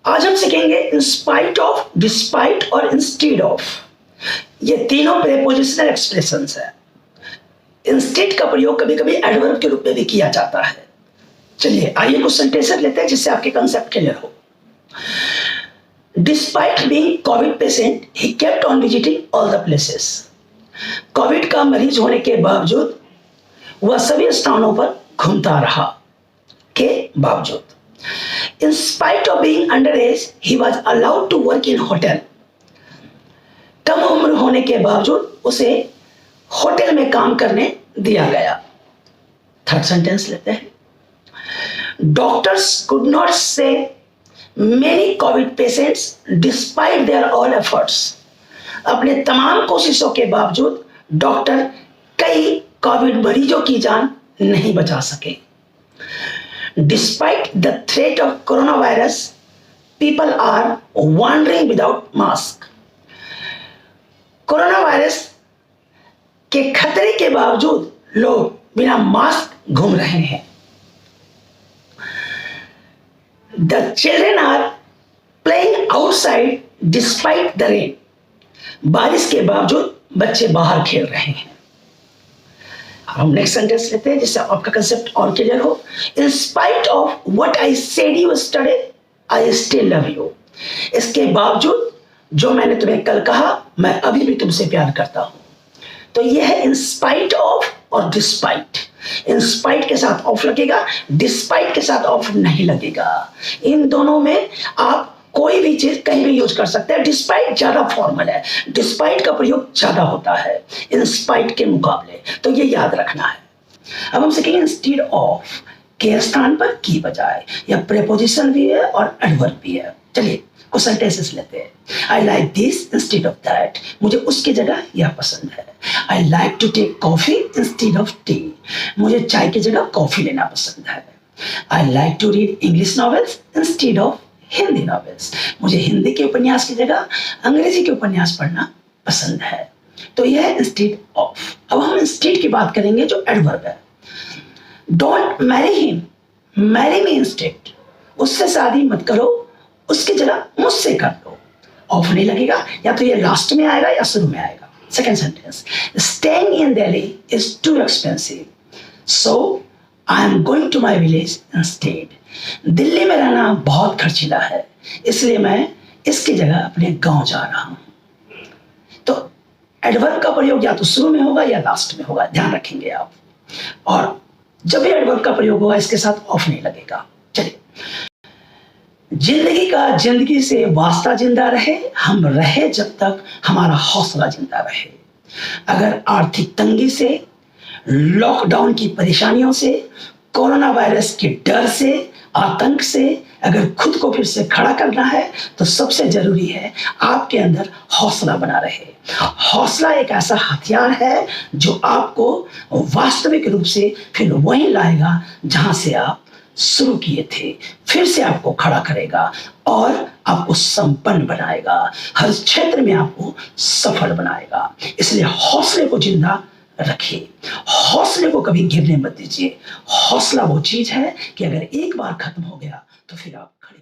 आज हम सीखेंगे इन स्पाइट ऑफ, डिस्पाइट और इंस्टेड ऑफ। ये तीनों प्रीपोजिशनल एक्सप्रेशंस है। इंस्टेड का प्रयोग कभी कभी एडवर्ब के रूप में भी किया जाता है। चलिए आइए कुछ सेंटेंसेस लेते हैं जिससे आपके कंसेप्ट क्लियर हो। Despite being Covid patient he kept on visiting all the places. Covid का मरीज होने के बावजूद वह सभी स्थानों पर घूमता रहा के बावजूद। In spite of being underage, he was allowed to work in hotel. कम उम्र होने के बावजूद उसे होटल में काम करने दिया गया। थर्ड सेंटेंस लेते हैं। Doctors could not save many COVID patients despite their all efforts. अपने तमाम कोशिशों के बावजूद डॉक्टर कई कोविड मरीजों की जान नहीं बचा सके। Despite the threat of coronavirus, people are wandering without mask. Corona virus के खतरे के बावजूद लोग बिना मास्क घूम रहे हैं। The children are playing outside despite the rain. बारिश के बावजूद बच्चे बाहर खेल रहे हैं। हम नेक्स्ट सेंटेंस लेते हैं जिससे आपका कंसेप्ट और क्लियर हो। In spite of what I said yesterday I still love you. इसके बावजूद जो मैंने तुम्हें कल कहा मैं अभी भी तुमसे प्यार करता हूं। तो यह है इन स्पाइट ऑफ और डिस्पाइट। इन स्पाइट के साथ ऑफ लगेगा, डिस्पाइट के साथ ऑफ नहीं लगेगा। इन दोनों में आप कोई भी चीज कहीं भी यूज कर सकते हैं। डिस्पाइट ज्यादा फॉर्मल है, डिस्पाइट का प्रयोग ज्यादा होता है इन स्पाइट के मुकाबले, तो ये याद रखना है। अब हम सीखेंगे इंस्टेड ऑफ के स्थान पर की बजाय। यह प्रीपोजिशन भी है और एडवर्ब भी है। चलिए कुछ सेंटेंसेस लेते हैं। I like this instead of that. मुझे उसकी जगह यह पसंद है। I like to take coffee instead of tea. मुझे चाय की जगह कॉफी लेना पसंद है। I like to read English novels instead of Hindi novels. मुझे हिंदी के उपन्यास की जगह अंग्रेजी के उपन्यास पढ़ना पसंद है। तो यह है इंस्टेड ऑफ। अब हम इंस्टेड की बात करेंगे जो एडवर्ब है। Don't marry him, marry me instead. उससे शादी मत करो, उसकी जगह मुझसे कर लो। ऑफ नहीं लगेगा, या तो ये लास्ट में आएगा या शुरू में आएगा। Second sentence. Staying in Delhi is too expensive so I am going to my village instead. Delhi में रहना बहुत खर्चीला है, इसलिए मैं इसकी जगह अपने गांव जा रहा हूं। तो एडवर्ब का प्रयोग या तो शुरू में होगा या लास्ट में होगा, ध्यान रखेंगे आप। और जब भी एडवर्ब का प्रयोग होगा इसके साथ ऑफ नहीं लगेगा। चलिए, जिंदगी का जिंदगी से वास्ता जिंदा रहे, हम रहे जब तक हमारा हौसला जिंदा रहे। अगर आर्थिक तंगी से, लॉकडाउन की परेशानियों से, कोरोना वायरस के डर से, आतंक से अगर खुद को फिर से खड़ा करना है तो सबसे जरूरी है आपके अंदर हौसला बना रहे। हौसला एक ऐसा हथियार है जो आपको वास्तविक रूप से फिर वहीं लाएगा जहां से आप शुरू किए थे। फिर से आपको खड़ा करेगा और आपको संपन्न बनाएगा, हर क्षेत्र में आपको सफल बनाएगा। इसलिए हौसले को जिंदा रखिए, हौसले को कभी गिरने मत दीजिए। हौसला वो चीज है कि अगर एक बार खत्म हो गया तो फिर आप खड़े